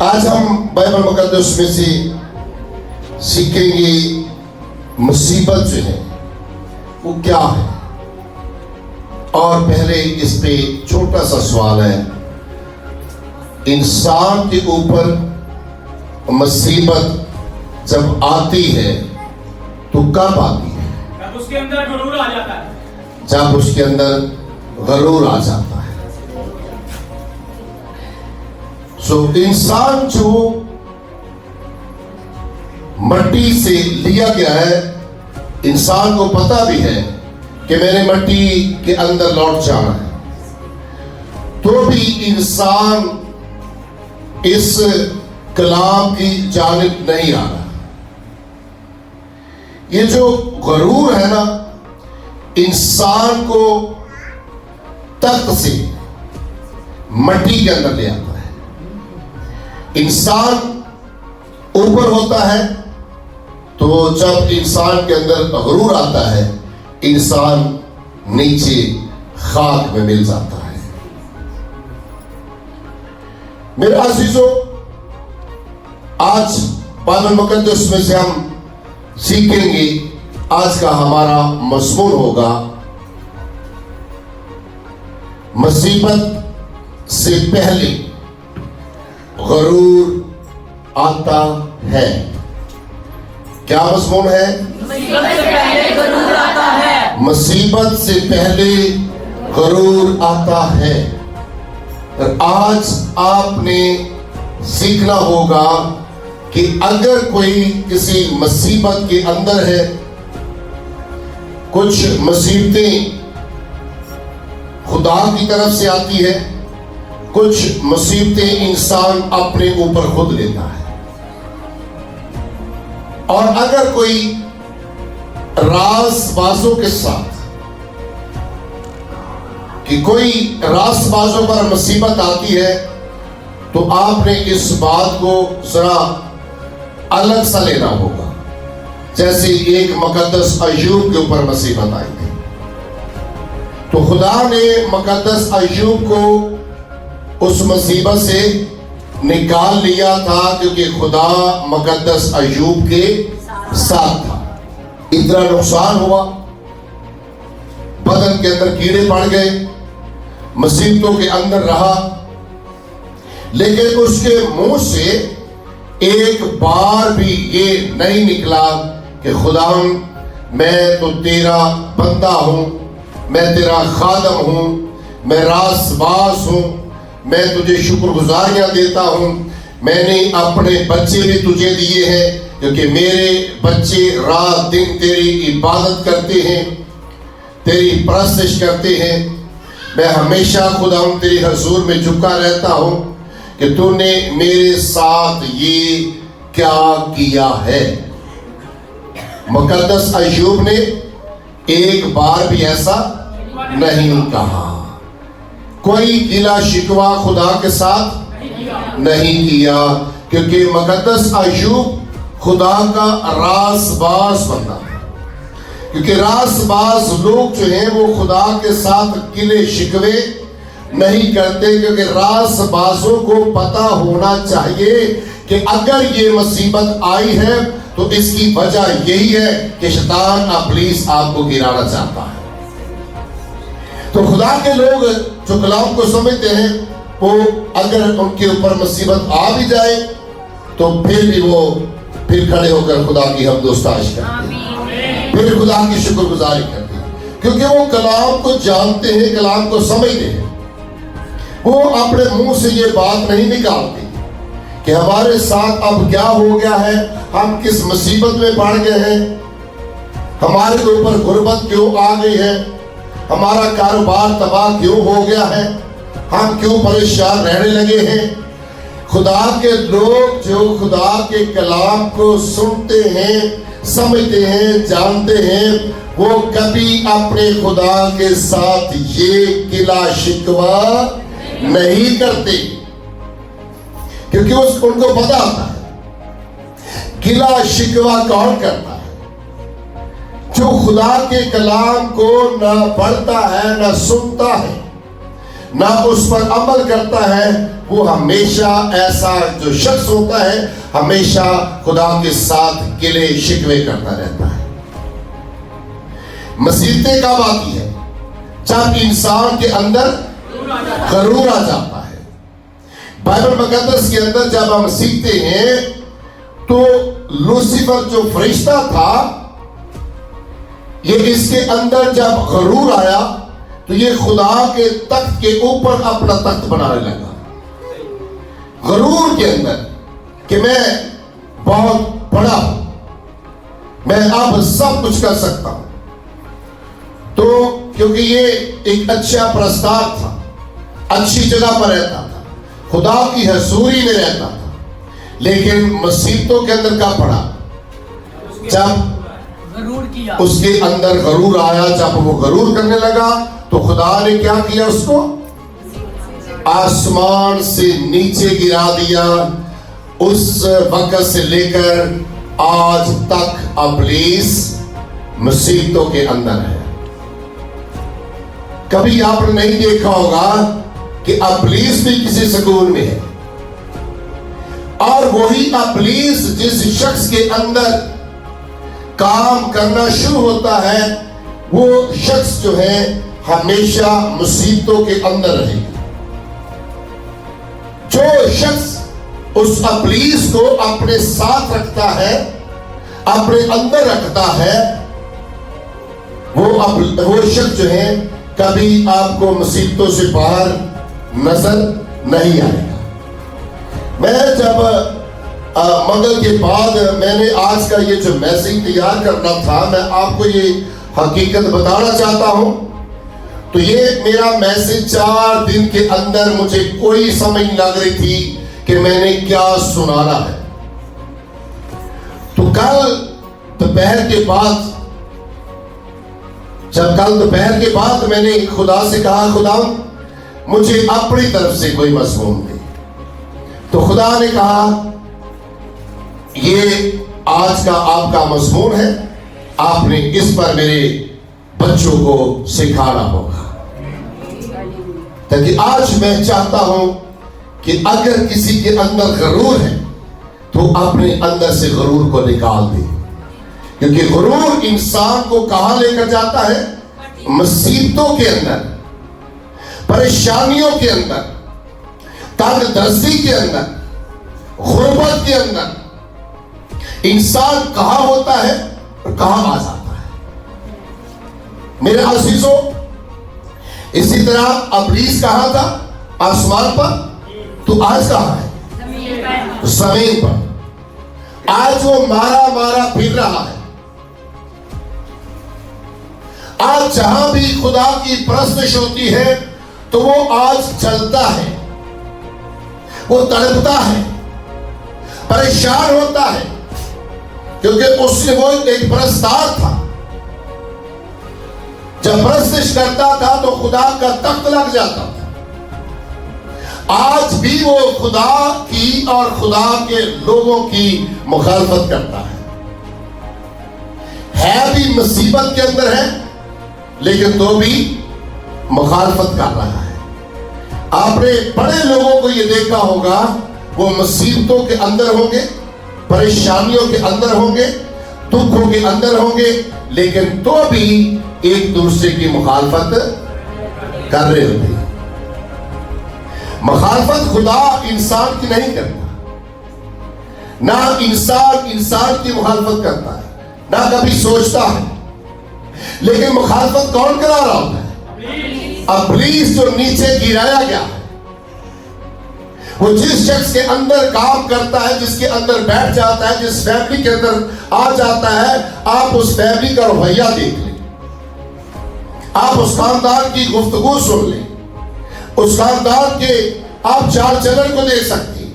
آج ہم بائبل مقدس میں سے سیکھیں گے مصیبت جو ہے وہ کیا ہے. اور پہلے اس پہ چھوٹا سا سوال ہے، انسان کے اوپر مصیبت جب آتی ہے تو کب آتی ہے؟ جب اس کے اندر غرور آ جاتا ہے. جب اس کے اندر غرور آ جاتا ہے. انسان جو مٹی سے لیا گیا ہے، انسان کو پتا بھی ہے کہ میں نے مٹی کے اندر لوٹ جانا ہے، تو بھی انسان اس کلام کی جانب نہیں آ رہا. یہ جو غرور ہے نا، انسان کو تخت سے مٹی کے اندر لے آتا ہے. انسان اوپر ہوتا ہے تو جب انسان کے اندر غرور آتا ہے، انسان نیچے خاک میں مل جاتا ہے. میرے عزیزوں، آج بائبل مقدس میں سے ہم سیکھیں گے. آج کا ہمارا مضمون ہوگا مصیبت سے پہلے غرور آتا ہے. کیا مضمون ہے؟ مصیبت سے پہلے غرور آتا ہے. مصیبت سے پہلے غرور آتا ہے. آج آپ نے سیکھنا ہوگا کہ اگر کوئی کسی مصیبت کے اندر ہے، کچھ مصیبتیں خدا کی طرف سے آتی ہے، کچھ مصیبتیں انسان اپنے اوپر خود لیتا ہے. اور اگر کوئی راز بازوں کے ساتھ کہ کوئی راز بازوں پر مصیبت آتی ہے، تو آپ نے اس بات کو ذرا الگ سا لینا ہوگا. جیسے ایک مقدس ایوب کے اوپر مصیبت آئی تھی، تو خدا نے مقدس ایوب کو اس مصیبت سے نکال لیا تھا، کیونکہ خدا مقدس ایوب کے ساتھ تھا. اتنا نقصان ہوا، بدن کے اندر کیڑے پڑ گئے، مصیبتوں کے اندر رہا، لیکن اس کے منہ سے ایک بار بھی یہ نہیں نکلا کہ خدا میں تو تیرا بندہ ہوں، میں تیرا خادم ہوں، میں راز باز ہوں، میں تجھے شکر گزاریاں دیتا ہوں، میں نے اپنے بچے بھی تجھے دیے ہیں، کیونکہ میرے بچے رات دن تیری عبادت کرتے ہیں، تیری پرستش کرتے ہیں. میں ہمیشہ خدا تیری حضور میں جھکا رہتا ہوں کہ تو نے میرے ساتھ یہ کیا کیا ہے. مقدس ایوب نے ایک بار بھی ایسا نہیں کہا، کوئی گلہ شکوہ خدا کے ساتھ نہیں کیا، کیونکہ مقدس ایوب خدا کا راز باز بندہ ہے. کیونکہ راز باز لوگ جو ہیں وہ خدا کے ساتھ گلے شکوے نہیں کرتے، کیونکہ راز بازوں کو پتا ہونا چاہیے کہ اگر یہ مصیبت آئی ہے تو اس کی وجہ یہی ہے کہ شیطان ابلیس آپ کو گرانا چاہتا ہے. تو خدا کے لوگ جو کلام کو سمجھتے ہیں، وہ اگر ان کے اوپر مصیبت آ بھی جائے تو پھر بھی وہ پھر کھڑے ہو کر خدا کی حمد و ستائش کرتے ہیں، پھر خدا کی شکر گزاری کرتے ہیں، کیونکہ وہ کلام کو جانتے ہیں، کلام کو سمجھتے ہیں. وہ اپنے منہ سے یہ بات نہیں نکالتے کہ ہمارے ساتھ اب کیا ہو گیا ہے، ہم کس مصیبت میں پڑ گئے ہیں، ہمارے اوپر غربت کیوں آ گئی ہے، ہمارا کاروبار تباہ کیوں ہو گیا ہے، ہم کیوں پریشان رہنے لگے ہیں. خدا کے لوگ جو خدا کے کلام کو سنتے ہیں، سمجھتے ہیں، جانتے ہیں، وہ کبھی اپنے خدا کے ساتھ یہ گلہ شکوہ نہیں کرتے، کیونکہ ان کو پتا ہوتا ہے گلہ شکوہ کون کرتا ہے؟ جو خدا کے کلام کو نہ پڑھتا ہے، نہ سنتا ہے، نہ اس پر عمل کرتا ہے، وہ ہمیشہ ایسا جو شخص ہوتا ہے ہمیشہ خدا کے ساتھ گلے شکوے کرتا رہتا ہے۔ مصیبتیں کب آتی ہے؟ جب انسان کے اندر غرور آ جاتا ہے۔ بائبل مقدس کے اندر جب ہم سیکھتے ہیں تو لوسیفر جو فرشتہ تھا، یہ اس کے اندر جب غرور آیا تو یہ خدا کے تخت کے اوپر اپنا تخت بنانے لگا، غرور کے اندر کہ میں بہت بڑا ہوں، میں اب سب کچھ کر سکتا ہوں۔ تو کیونکہ یہ ایک اچھا پرستار تھا، اچھی جگہ پر رہتا تھا، خدا کی حضوری میں رہتا تھا، لیکن مصیبتوں کے اندر کیا پڑا؟ جب غرور کیا، اس کے اندر غرور آیا، جب وہ غرور کرنے لگا تو خدا نے کیا کیا؟ اس کو آسمان سے نیچے گرا دیا۔ اس وقت سے لے کر آج تک ابلیس مصیبتوں کے اندر ہے۔ کبھی آپ نے نہیں دیکھا ہوگا کہ ابلیس بھی کسی سکون میں ہے، اور وہی ابلیس جس شخص کے اندر کام کرنا شروع ہوتا ہے وہ شخص جو ہے ہمیشہ مصیبتوں کے اندر رہے گا۔ جو شخص اس ابلیس کو اپنے ساتھ رکھتا ہے، اپنے اندر رکھتا ہے، وہ شخص جو ہے کبھی آپ کو مصیبتوں سے باہر نظر نہیں آئے گا۔ میں جب مغل کے بعد میں نے آج کا یہ جو میسیج تیار کرنا تھا، میں آپ کو یہ حقیقت بتانا چاہتا ہوں۔ تو یہ میرا میسیج 4 دن کے اندر مجھے کوئی سمجھ لگ رہی تھی کہ میں نے کیا سنانا ہے۔ تو کل دوپہر کے بعد میں نے خدا سے کہا، خدا مجھے اپنی طرف سے کوئی مضمون دے۔ تو خدا نے کہا یہ آج کا آپ کا مضمون ہے، آپ نے اس پر میرے بچوں کو سکھانا ہوگا۔ تاکہ آج میں چاہتا ہوں کہ اگر کسی کے اندر غرور ہے تو اپنے اندر سے غرور کو نکال دے، کیونکہ غرور انسان کو کہاں لے کر جاتا ہے؟ مصیبتوں کے اندر، پریشانیوں کے اندر، تنگ دستی کے اندر، غربت کے اندر۔ انسان کہاں ہوتا ہے اور کہاں آ جاتا ہے؟ میرے عزیزوں، اسی طرح ابلیس کہاں تھا؟ آسمان پر، تو آج کہاں ہے؟ زمین پر۔ آج وہ مارا پھر رہا ہے۔ آج جہاں بھی خدا کی پرستش ہوتی ہے تو وہ آج چلتا ہے، وہ تڑپتا ہے، پریشان ہوتا ہے، کیونکہ اس سے وہ ایک پرستار تھا۔ جب پرستش کرتا تھا تو خدا کا تخت لگ جاتا تھا۔ آج بھی وہ خدا کی اور خدا کے لوگوں کی مخالفت کرتا ہے بھی مصیبت کے اندر ہے، لیکن تو بھی مخالفت کر رہا ہے۔ آپ نے بڑے لوگوں کو یہ دیکھا ہوگا، وہ مصیبتوں کے اندر ہوں گے، پریشانیوں کے اندر ہوں گے، دکھوں کے اندر ہوں گے، لیکن تو بھی ایک دوسرے کی مخالفت کر رہے ہوتے ہیں۔ مخالفت خدا انسان کی نہیں کرتا، نہ انسان کی مخالفت کرتا ہے، نہ کبھی سوچتا ہے، لیکن مخالفت کون کرا رہا ہوتا ہے؟ ابلیس جو نیچے گرایا گیا ہے۔ وہ جس شخص کے اندر کام کرتا ہے، جس کے اندر بیٹھ جاتا ہے، جس فیملی کے اندر آ جاتا ہے، آپ اس فیملی کا رویہ دیکھ لیں، آپ اس خاندان کی گفتگو سن لیں، اس خاندان کے آپ چال چلن کو دیکھ سکتے ہیں۔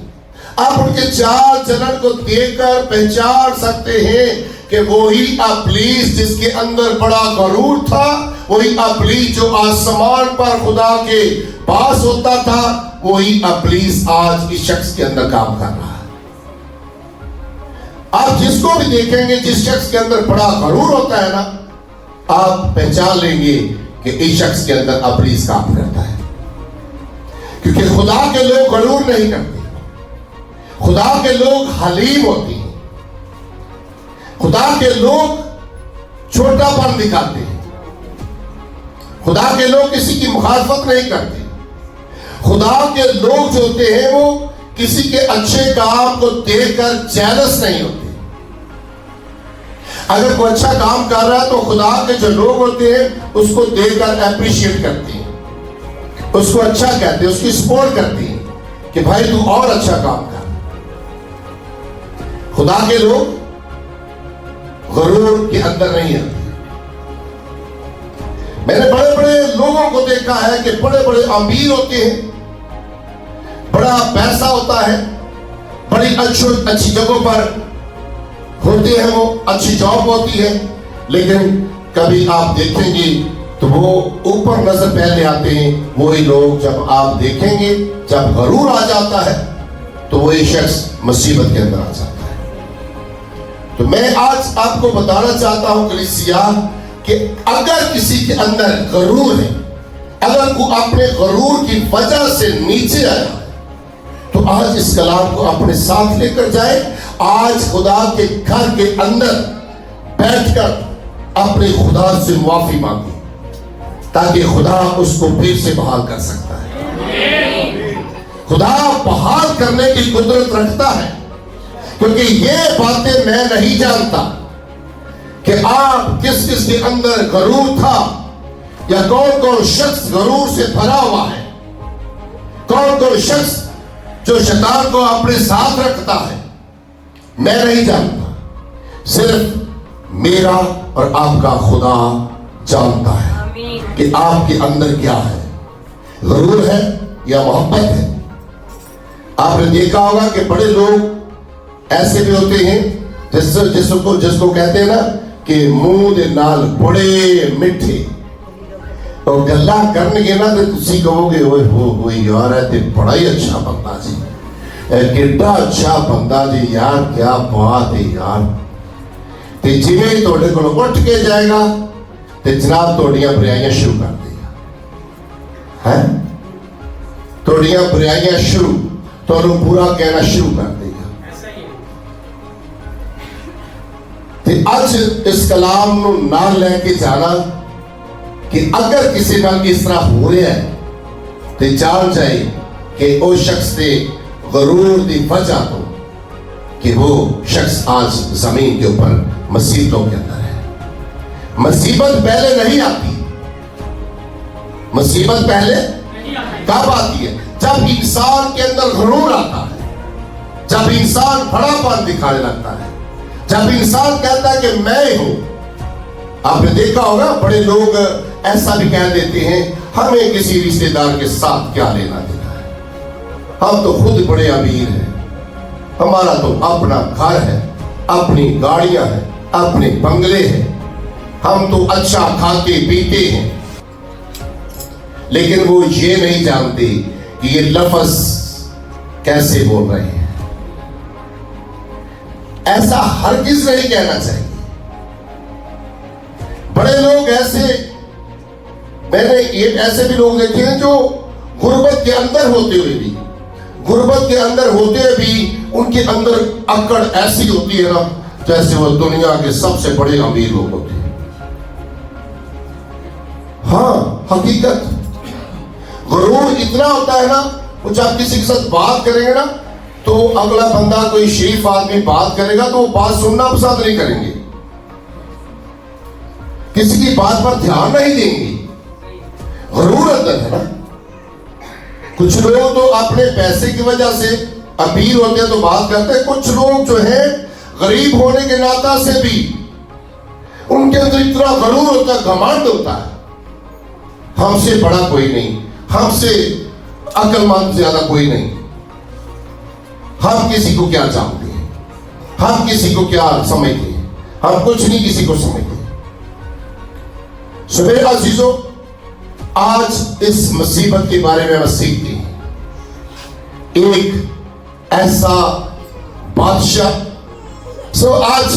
آپ ان کے چال چلن کو دیکھ کر پہچان سکتے ہیں کہ وہی ابلیس جس کے اندر بڑا غرور تھا، وہی ابلیس جو آسمان پر خدا کے پاس ہوتا تھا، وہی ابلیس آج اس شخص کے اندر کام کر رہا ہے۔ آپ جس کو بھی دیکھیں گے، جس شخص کے اندر بڑا غرور ہوتا ہے نا، آپ پہچان لیں گے کہ اس شخص کے اندر ابلیس کام کرتا ہے، کیونکہ خدا کے لوگ غرور نہیں کرتے، خدا کے لوگ حلیم ہوتے ہیں، خدا کے لوگ چھوٹا پن دکھاتے ہیں، خدا کے لوگ کسی کی مخالفت نہیں کرتے، خدا کے لوگ جو ہوتے ہیں وہ کسی کے اچھے کام کو دیکھ کر جیلس نہیں ہوتے۔ اگر کوئی اچھا کام کر رہا ہے تو خدا کے جو لوگ ہوتے ہیں اس کو دیکھ کر اپریشیٹ کرتے ہیں، اس کو اچھا کہتے ہیں، اس کی سپورٹ کرتے ہیں کہ بھائی تو اور اچھا کام کر۔ خدا کے لوگ غرور کے اندر نہیں آتے۔ میں نے بڑے بڑے لوگوں کو دیکھا ہے کہ بڑے بڑے امیر ہوتے ہیں، بڑا پیسہ ہوتا ہے، بڑی اچھی جگہوں پر ہوتے ہیں، وہ اچھی جاب ہوتی ہے، لیکن کبھی آپ دیکھیں گے تو وہ اوپر نظر پہلے آتے ہیں وہی لوگ، جب آپ دیکھیں گے جب غرور آ جاتا ہے تو وہی شخص مصیبت کے اندر آ جاتا ہے۔ تو میں آج آپ کو بتانا چاہتا ہوں کلیسیا کہ اگر کسی کے اندر غرور ہے، اگر وہ اپنے غرور کی وجہ سے نیچے آیا تو آج اس کلام کو اپنے ساتھ لے کر جائے، آج خدا کے گھر کے اندر بیٹھ کر اپنے خدا سے معافی مانگے تاکہ خدا اس کو پھر سے بحال کر سکتا ہے۔ خدا بحال کرنے کی قدرت رکھتا ہے، کیونکہ یہ باتیں میں نہیں جانتا کہ آپ کس کس کے اندر غرور تھا، یا کون کون شخص غرور سے بھرا ہوا ہے، کون کون شخص جو شیطان کو اپنے ساتھ رکھتا ہے، میں نہیں جانتا، صرف میرا اور آپ کا خدا جانتا ہے کہ آپ کے اندر کیا ہے، غرور ہے یا محبت ہے۔ آپ نے دیکھا ہوگا کہ بڑے لوگ ایسے بھی ہوتے ہیں جس کو کہتے ہیں نا کہ منہ دے نال بڑے میٹھے، اور گلا کرنے کے نا تو تسی کہو گے وہ یار ہے تے بڑا ہی اچھا بندہ جی، کیڈا اچھا بندہ جی یار، کیا بات ہے یار۔ تے جویں ہی تہاڈے کولوں اٹھ کے جائے گا تے جناب تہاڈیاں برائیاں شروع کر دے گا، ہیں تہاڈیاں برائیاں شروع، تہانوں برا کہنا شروع کر دے گا۔ تے اج اس کلام نو نال لے کے جانا کہ اگر کسی نال اس طرح ہو رہا ہے تے جان جائے کہ وہ شخص دے غرور دی وجہ تو کہ وہ شخص آج زمین کے اوپر مصیبتوں کے اندر ہے۔ مصیبت پہلے نہیں آتی، مصیبت پہلے کب آتی ہے؟ جب انسان کے اندر غرور آتا ہے، جب انسان بڑا پن دکھانے لگتا ہے، جب انسان کہتا ہے کہ میں ہوں۔ آپ نے دیکھا ہوگا بڑے لوگ ایسا بھی کہہ دیتے ہیں ہمیں کسی رشتے دار کے ساتھ کیا لینا دینا ہے، ہم تو خود بڑے امیر ہیں، ہمارا تو اپنا گھر ہے، اپنی گاڑیاں ہیں، اپنے بنگلے ہیں، ہم تو اچھا کھاتے پیتے ہیں، لیکن وہ یہ نہیں جانتے کہ یہ لفظ کیسے بول رہے ہیں۔ ایسا ہرگز نہیں کہنا چاہیے۔ بڑے لوگ ایسے، میں نے یہ ایسے بھی لوگ دیکھے ہیں جو غربت کے اندر ہوتے ہوئے بھی، غربت کے اندر ہوتے بھی ان کے اندر اکڑ ایسی ہوتی ہے نا جیسے وہ دنیا کے سب سے بڑے امیر لوگ ہوتے ہیں۔ ہاں حقیقت، غرور اتنا ہوتا ہے نا، وہ جب کسی کے ساتھ بات کریں گے نا تو اگلا بندہ کوئی شریف آدمی بات کرے گا تو وہ بات سننا پسند نہیں کریں گے، کسی کی بات پر دھیان نہیں دیں گے۔ غرور اندر ہے نا۔ کچھ لوگ تو اپنے پیسے کی وجہ سے امیر ہوتے ہیں تو بات کرتے ہیں، کچھ لوگ جو ہیں غریب ہونے کے ناطہ سے بھی ان کے اندر اتنا غرور ہوتا ہے، گھمنڈ ہوتا ہے، ہم سے بڑا کوئی نہیں، ہم سے عقل مند زیادہ کوئی نہیں، ہم کسی کو کیا جانتے ہیں، ہم کسی کو کیا سمجھتے ہیں، ہم کچھ نہیں کسی کو سمجھتے۔ سو میرے عزیزوں، آج اس مصیبت کے بارے میں ہم سیکھتے ہیں۔ ایک ایسا بادشاہ، آج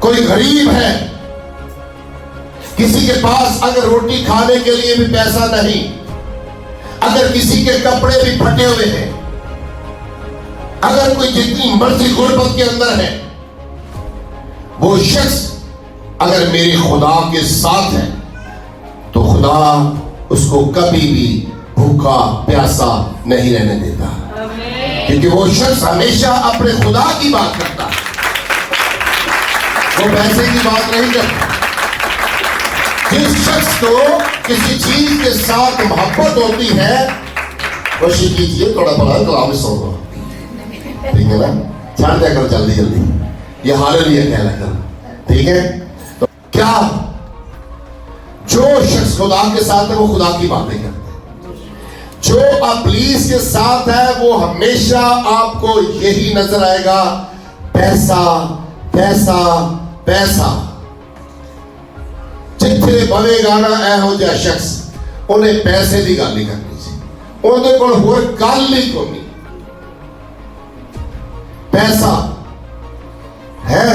کوئی غریب ہے, کسی کے پاس اگر روٹی کھانے کے لیے بھی پیسہ نہیں, اگر کسی کے کپڑے بھی پھٹے ہوئے ہیں, اگر کوئی جتنی مرضی غربت کے اندر ہے, وہ شخص اگر میرے خدا کے ساتھ ہے تو خدا اس کو کبھی بھی بھوکا پیاسا نہیں رہنے دیتا, کیونکہ وہ شخص ہمیشہ اپنے خدا کی بات کرتا ہے, وہ پیسے کی بات نہیں کرتا. جس شخص کو کسی چیز کے ساتھ محبت ہوتی ہے, کوشش کیجیے تھوڑا بڑا کلام سو رہا, ٹھیک ہے نا, چھاڑ دیا کرو جلدی جلدی, یہ ہاللیلویا کہنا کرو, ٹھیک ہے. تو کیا جو شخص خدا کے ساتھ ہے وہ خدا کی باتیں کرتا ہے, جو ابلیس کے ساتھ ہے وہ ہمیشہ آپ کو یہی نظر آئے گا, پیسہ پیسہ پیسہ. جتنے بڑے گانا اے ہو جائے شخص انہیں پیسے دی گل نہیں کرنی سی, انہیں کو ہوئے گل نہیں کرنی. پیسہ ہے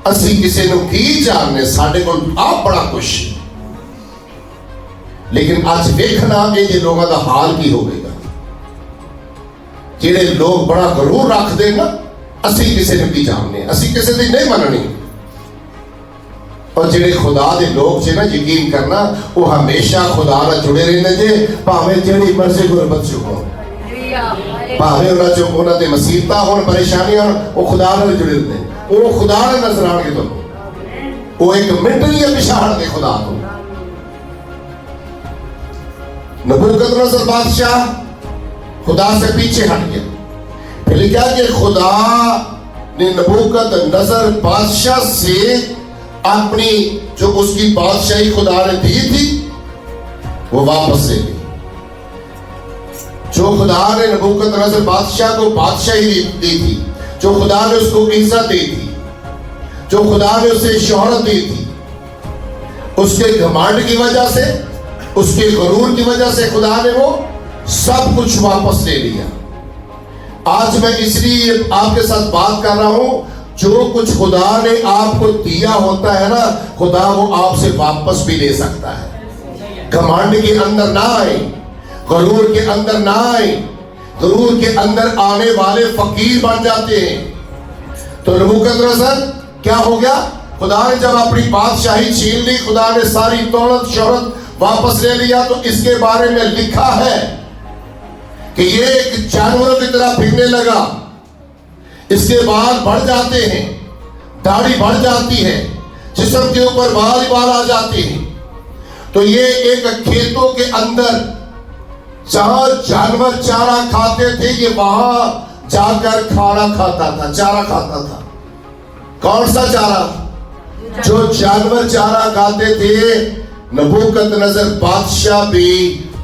اسی کسی نو کی جاننے, ساڑھے کو آپ بڑا خوش, لیکن آج دیکھنا یہ لوگوں کا حال کی ہو گئے گا. جنہیں لوگ بڑا غرور رکھ دیں نا, اسی کسی نے کی جاننے, اسی کسی نے نہیں مننی. اور جنہیں خدا دے لوگ سے نا یقین کرنا, وہ ہمیشہ خدا نہ جڑے رہنے جے, پاویں جڑی مرضی غربت چکو, پاویں انہاں دے مصیبتاں ہون, پریشانیاں ہون, وہ خدا نہ جڑے رہنے, وہ خدا نہ نظر آن کے تو وہ ایک منٹ نہیں پچھاڑ دے خدا تو. نبوکدنصر بادشاہ خدا سے پیچھے ہٹ گیا. پھر کیا کہ خدا نے نبوکدنصر بادشاہ سے اپنی جو اس کی بادشاہی خدا نے دی تھی وہ واپس لے لی. جو خدا نے نبوکدنصر بادشاہ کو بادشاہی دی تھی, جو خدا نے اس کو عزت دی تھی, جو خدا نے اسے شہرت دی تھی, اس کے گھمنڈ کی وجہ سے, اس کے غرور کی وجہ سے خدا نے وہ سب کچھ واپس لے لیا. آج میں اس لیے آپ کے ساتھ بات کر رہا ہوں, جو کچھ خدا نے آپ کو دیا ہوتا ہے نا, خدا وہ آپ سے واپس بھی لے سکتا ہے. گھمنڈ کے اندر نہ آئے, غرور کے اندر نہ آئے. غرور کے اندر آنے والے فقیر بن جاتے ہیں. تو نبوکدنصر کیا ہو گیا, خدا نے جب اپنی بادشاہی چھین لی, خدا نے ساری دولت شہرت واپس لے لیا. تو اس کے بارے میں لکھا ہے کہ یہ ایک جانوروں کی طرح پھرنے لگا, اس کے بال بڑھ جاتے ہیں, داڑھی بڑھ جاتی ہے, جسم کے اوپر بال ہی بال آ جاتے ہیں. تو یہ ایک کھیتوں کے اندر جہاں جانور چارہ کھاتے تھے, یہ وہاں جا کر کھانا کھاتا تھا, چارہ کھاتا تھا. کون سا چارہ؟ جو جانور چارہ کھاتے تھے, نبوکدنصر بادشاہ بھی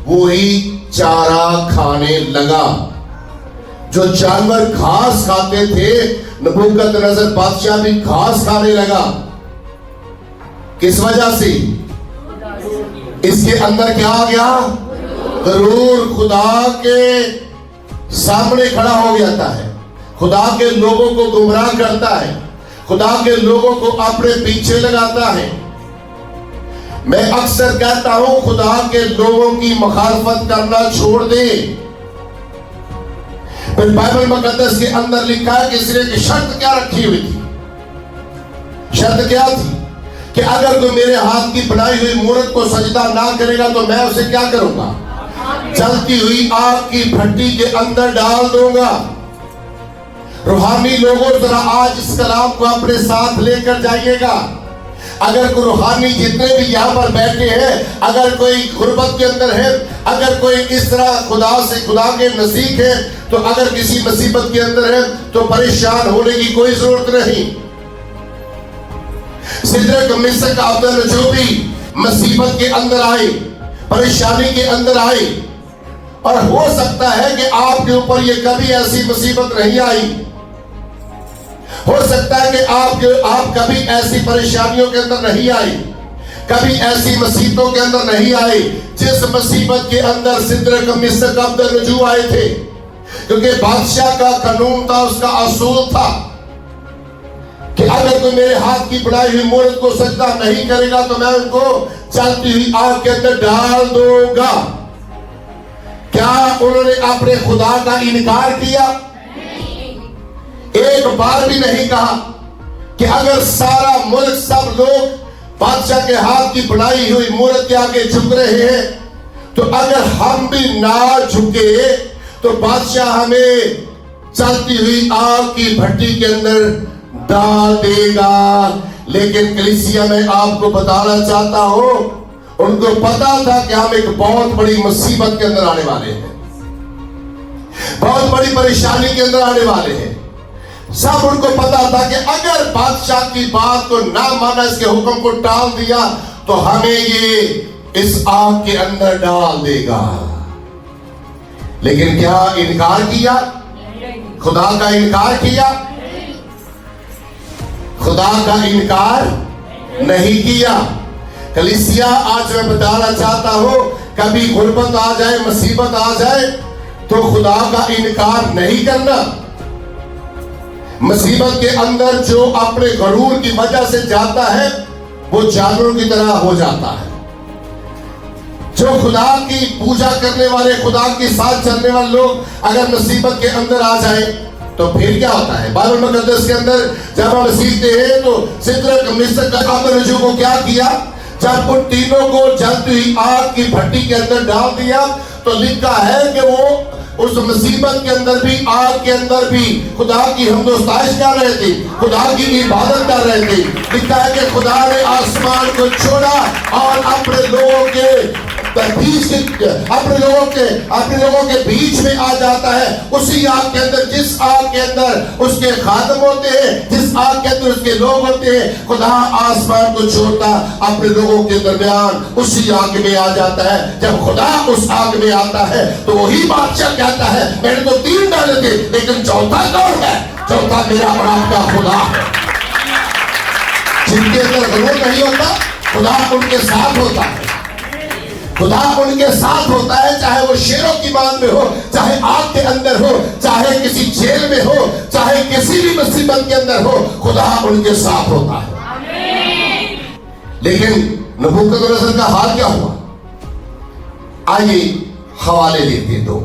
وہی چارہ کھانے لگا. جو جانور گھاس کھاتے تھے, نبوکدنصر بادشاہ بھی گھاس کھانے لگا. کس وجہ سے؟ اس کے اندر کیا آ گیا؟ غرور. خدا کے سامنے کھڑا ہو جاتا ہے, خدا کے لوگوں کو گمراہ کرتا ہے, خدا کے لوگوں کو اپنے پیچھے لگاتا ہے. میں اکثر کہتا ہوں خدا کے لوگوں کی مخالفت کرنا چھوڑ دے. پھر بائبل مقدس کے اندر لکھا ہے کہ اس نے ایک شرط کیا رکھی ہوئی تھی. شرط کیا تھی کہ اگر کوئی میرے ہاتھ کی بنائی ہوئی مورت کو سجدہ نہ کرے گا تو میں اسے کیا کروں گا؟ جلتی ہوئی آگ کی بھٹی کے اندر ڈال دوں گا. روحانی لوگوں ذرا آج اس کلام کو اپنے ساتھ لے کر جائیے گا. اگر کوئی روحانی جتنے بھی یہاں پر بیٹھے ہیں, اگر کوئی غربت کے اندر ہے, اگر کوئی اس طرح خدا سے خدا کے نزدیک ہے, تو اگر کسی مصیبت کے اندر ہے تو پریشان ہونے کی کوئی ضرورت نہیں. سدرک میشک ابدنگو جو بھی مصیبت کے اندر آئے, پریشانی کے اندر آئے, اور ہو سکتا ہے کہ آپ کے اوپر یہ کبھی ایسی مصیبت نہیں آئی, ہو سکتا ہے کہ آپ کبھی ایسی پریشانیوں کے اندر نہیں آئی, کبھی ایسی مصیبتوں کے اندر نہیں آئی جس مصیبت کے اندر سدرک میشک ابدنگو آئے تھے. کیونکہ بادشاہ کا قانون تھا, اس کا اصول تھا کہ اگر کوئی میرے ہاتھ کی بنائی ہوئی مورت کو سجدہ نہیں کرے گا تو میں ان کو چلتی ہوئی آگ کے اندر ڈال دوں گا. کیا انہوں نے اپنے خدا کا انکار کیا؟ ایک بار بھی نہیں کہا کہ اگر سارا ملک سب لوگ بادشاہ کے ہاتھ کی بنائی ہوئی مورت کے آگے جھک رہے ہیں تو اگر ہم بھی نہ جھکے تو بادشاہ ہمیں چلتی ہوئی آگ کی بھٹی کے اندر ڈال دے گا. لیکن کلیسیا میں آپ کو بتانا چاہتا ہوں ان کو پتا تھا کہ ہم ایک بہت بڑی مصیبت کے اندر آنے والے ہیں, بہت بڑی پریشانی کے اندر آنے والے ہیں. سب ان کو پتا تھا کہ اگر بادشاہ کی بات کو نہ مانا, اس کے حکم کو ٹال دیا تو ہمیں یہ اس آگ کے اندر ڈال دے گا. لیکن کیا انکار کیا؟ خدا کا انکار کیا؟ خدا کا انکار نہیں کیا. کلیسیا آج میں بتانا چاہتا ہوں کبھی غربت آ جائے, مصیبت آ جائے تو خدا کا انکار نہیں کرنا. مصیبت کے اندر جو اپنے غرور کی وجہ سے جاتا ہے وہ جانوروں کی طرح ہو جاتا ہے. جو خدا کی پوجا کرنے والے, خدا کے ساتھ چلنے والے لوگ اگر مصیبت کے اندر آ جائیں تو پھر کیا ہوتا ہے؟ بائبل مقدس کے اندر جب ہم سیکھتے ہیں تو سدرک مسک ابدنگو کو کیا کیا؟ جب ان تینوں کو جلتی ہوئی آگ کی بھٹی کے اندر ڈال دیا تو لکھا ہے کہ وہ اس مصیبت کے اندر بھی, آگ کے اندر بھی خدا کی حمد و ستائش کر رہے تھے, خدا کی عبادت کر رہے تھے. لکھا ہے کہ خدا نے آسمان کو چھوڑا اور اپنے لوگوں کے بیچ میں آ جاتا ہے. اسی آگ کے اندر, جس آگ کے اندر اس کے خادم ہوتے ہیں, جس آگ کے اندر اس کے لوگ ہوتے ہیں, خدا آسمان کو چھوڑتا اپنے لوگوں کے درمیان اسی آگ میں آ جاتا ہے. جب خدا اس آگ میں آتا ہے تو وہی بادشاہ کہتا ہے میں نے تو 3 ڈالے تھے لیکن چوتھا کون ہے؟ چوتھا میرا اور آپ کا خدا ہے. جن کے اندر غرور نہیں ہوتا خدا ان کے ساتھ ہوتا ہے. خدا ان کے ساتھ ہوتا ہے, چاہے وہ شیروں کی مان میں ہو, چاہے آگ کے اندر ہو, چاہے کسی جیل میں ہو, چاہے کسی بھی مصیبت کے اندر ہو, خدا ان کے ساتھ ہوتا ہے. لیکن نبوکدنصر کا حال کیا ہوا؟ آئیے حوالے لیتے ہیں. 2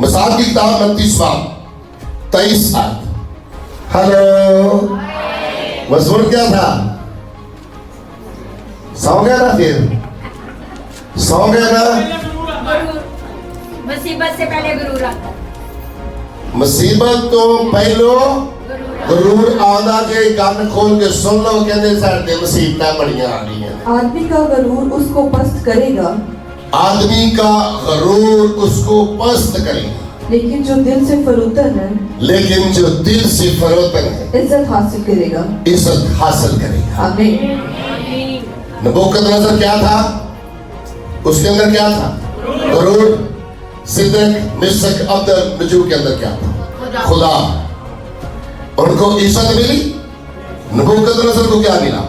مثال کی کتاب 29 باب 23 آیت. ہلو, مضمون کیا تھا؟ سو گیا نا, پھر سو گیا نا. مصیبت سے پہلے غرور آتا ہے. مصیبت تو پہلو غرور آنا جے کان کھول کے سن لو کہنے سارے مصیبتیں بڑیاں آ رہی ہیں. آدمی کا غرور اس کو پست کرے گا, آدمی کا غرور اس کو پست کرے گا, لیکن جو دل سے فروتن ہے, لیکن جو دل سے فروتن ہے عزت حاصل کرے گا. عزت حاصل کرے گا. آمین. نبوکدنصر کیا تھا؟ اس کے اندر کیا تھا؟ غرور. سدرک مسک ابدنگو کے اندر کیا تھا؟ خدا. ان کو عزت ملی, نبوکدنصر کو کیا ملا؟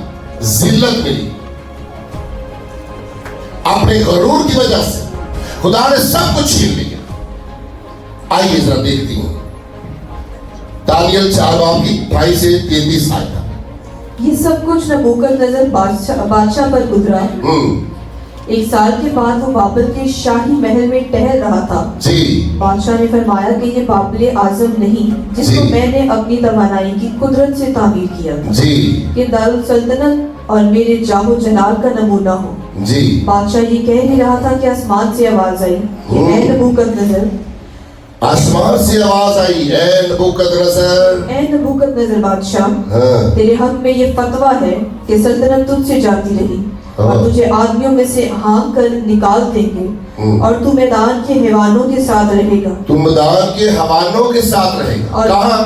ذلت ملی. اپنے غرور کی وجہ سے خدا نے سب کچھ چھین لیا. آئیے ذرا دیکھتی ہوں دانیل 4 باب کی 28 سے 33 آیت. یہ سب کچھ نبوکدنصر بادشاہ پر گزرا. 1 سال کے بعد وہ بابل کے شاہی محل میں ٹہل رہا تھا. جی. بادشاہ نے فرمایا کہ یہ بابل اعظم نہیں جس کو میں نے اپنی توانائی کی قدرت سے تعمیر کیا تھا, کہ دارالسلطنت اور میرے جاہ و جلال کا نمونہ ہو. جی. بادشاہ یہ کہہ نہیں رہا تھا کہ آسمان سے آواز آئی کہ اے نبوکدنصر, آسمان سے آواز آئی اے نبوکدنصر, اے نبوکدنصر بادشاہ, تیرے حق میں یہ فتویٰ ہے کہ سلطنت تجھ سے جاتی رہی اور تجھے آدمیوں میں سے ہانک کر نکال دیں گے, اور تو میدان کے حیوانوں کے ساتھ رہے گا. تو میدان کے حیوانوں کے ساتھ رہے گا. کہاں؟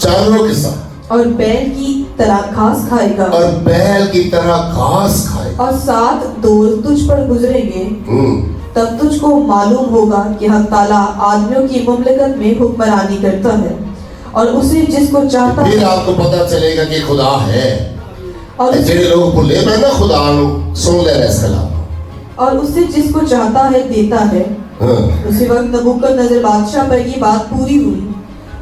جانوروں کے ساتھ. اور بیل کی طرح گھاس کھائے گا. اور بیل کی طرح گھاس کھائے گا. اور 7 دور تجھ پر گزریں گے. تب تجھ کو معلوم ہوگا کہ حق تعالیٰ آدمیوں کی مملکت میں حکمرانی کرتا ہے, اور اسے جس کو چاہتا ہے. پھر آپ کو پتہ چلے گا کہ خدا ہے. اور جڑے لوگ بھولے میں نا خدا نو سن لے رہے اس کلام. اور اسے جس کو چاہتا ہے دیتا ہے. اسی وقت نبوکدنصر بادشاہ پر یہ بات پوری ہوئی.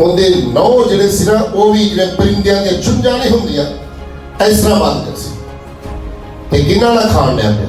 ਉਹਦੇ ਨੌ ਜਿਹੜੇ ਸੀ ਨਾ ਉਹ ਵੀ ਜਿਵੇਂ ਪਰਿੰਦਿਆਂ ਦੀਆਂ ਚੁੰਝਾਂ ਨਹੀਂ ਹੁੰਦੀਆਂ ਇਸ ਤਰ੍ਹਾਂ ਬਣ ਗਏ ਸੀ ਤੇ ਕਿਹਨਾਂ ਨਾਲ ਖਾਣ ਲਿਆ ਪਿਆ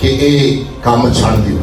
ਕਿ ਇਹ ਕੰਮ ਛੱਡ ਦਿਓ।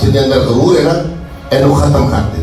ਜਿਹਦੇ ਅੰਦਰ ਗਰੂਰ ਹੈ ਨਾ ਇਹਨੂੰ ਖਤਮ ਕਰ ਦੇ।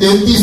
33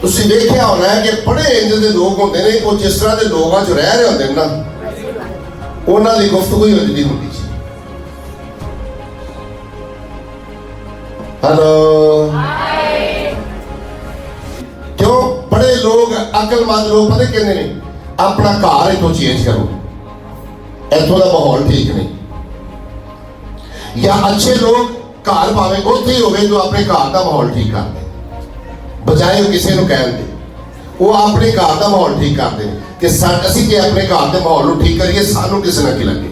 ਤੁਸੀਂ ਦੇਖਿਆ ਹੋਣਾ ਹੈ ਕਿ ਬੜੇ ਇੰਜ ਦੇ ਲੋਕ ਹੁੰਦੇ ਨੇ, ਉਹ ਜਿਸ ਤਰ੍ਹਾਂ ਦੇ ਲੋਕਾਂ 'ਚ ਰਹਿ ਰਹੇ ਹੁੰਦੇ ਨੇ ਨਾ, ਉਹਨਾਂ ਦੀ ਗੁਫ਼ਤਗੂ ਹੀ ਹੁੰਦੀ ਹੁੰਦੀ ਸੀ। ਹੈਲੋ, ਕਿਉਂ? ਬੜੇ ਲੋਕ ਅਕਲਮੰਦ ਲੋਕ ਪਤਾ ਕਹਿੰਦੇ ਨੇ ਆਪਣਾ ਘਰ ਇੱਥੋਂ ਚੇਂਜ ਕਰੋ, ਇੱਥੋਂ ਦਾ ਮਾਹੌਲ ਠੀਕ ਨਹੀਂ। ਜਾਂ ਅੱਛੇ ਲੋਕ ਘਰ ਭਾਵੇਂ ਉੱਥੇ ਹੀ ਹੋਵੇ ਜੋ ਆਪਣੇ ਘਰ ਦਾ ਮਾਹੌਲ ਠੀਕ ਕਰਦੇ, ਬਜਾਏ ਉਹ ਕਿਸੇ ਨੂੰ ਕਹਿਣ ਦੇ, ਉਹ ਆਪਣੇ ਘਰ ਦਾ ਮਾਹੌਲ ਠੀਕ ਕਰਦੇ ਨੇ ਕਿ ਅਸੀਂ ਜੇ ਆਪਣੇ ਘਰ ਦੇ ਮਾਹੌਲ ਨੂੰ ਠੀਕ ਕਰੀਏ ਸਾਨੂੰ ਕਿਸੇ ਨਾ ਕੀ ਲੱਗੇ।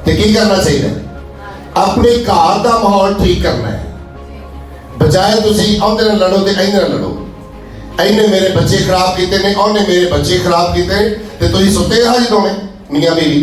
ਤੇ ਕੀ ਕਰਨਾ ਚਾਹੀਦਾ? ਆਪਣੇ ਘਰ ਦਾ ਮਾਹੌਲ ਠੀਕ ਕਰਨਾ ਹੈ, ਬਜਾਏ ਤੁਸੀਂ ਉਹਦੇ ਨਾਲ ਲੜੋ ਤੇ ਇਹਦੇ ਨਾਲ ਲੜੋ। ਇਹਨੇ ਮੇਰੇ ਬੱਚੇ ਖਰਾਬ ਕੀਤੇ ਨੇ, ਉਹਨੇ ਮੇਰੇ ਬੱਚੇ ਖਰਾਬ ਕੀਤੇ ਨੇ, ਤੇ ਤੁਸੀਂ ਸੁੱਤੇ ਹਾਂ ਜੀ ਦੋਵੇਂ ਮੀਆਂ ਬੀਵੀ।